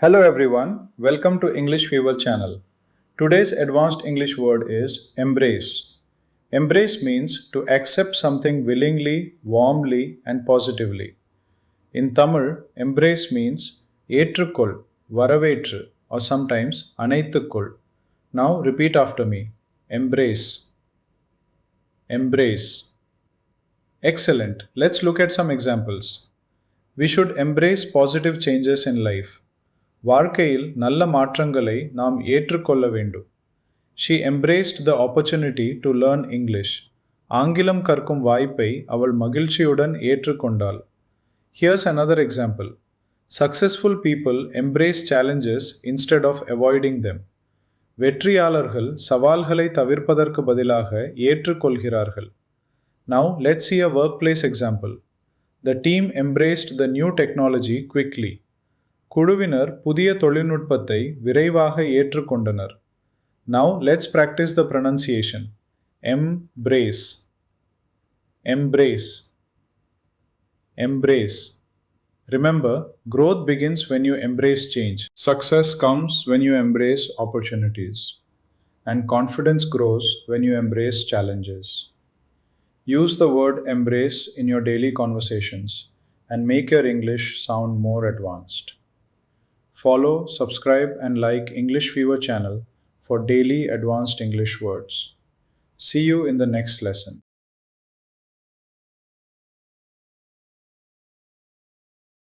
Hello everyone, welcome to English Fever channel. Today's advanced English word is embrace. Embrace means to accept something willingly, warmly and positively. In Tamil, embrace means ஏற்றுக்கொள், வரவேற்று or sometimes அணைத்துக்கொள். Now repeat after me. Embrace. Embrace. Excellent. Let's look at some examples. We should embrace positive changes in life. வாழ்க்கையில் நல்ல மாற்றங்களை நாம் ஏற்றுக்கொள்ள வேண்டும். She embraced the opportunity to learn English. ஆங்கிலம் கற்கும் வாய்ப்பை அவள் மகிழ்ச்சியுடன் ஏற்றுக்கொண்டாள். Here's another example. Successful people embrace challenges instead of avoiding them. வெற்றியாளர்கள் சவால்களை தவிர்ப்பதற்கு பதிலாக ஏற்றுக்கொள்கிறார்கள். Now let's see a workplace example. The team embraced the new technology quickly. குழுவினர் புதிய தொழில்நுட்பத்தை விரைவாக ஏற்றுக்கொண்டனர். Now let's practice the pronunciation. Embrace. Embrace. Embrace. Remember, growth begins when you embrace change. Success comes when you embrace opportunities. And confidence grows when you embrace challenges. Use the word embrace in your daily conversations and make your English sound more advanced. Follow, subscribe and like English Fever channel for daily advanced English words. See you in the next lesson.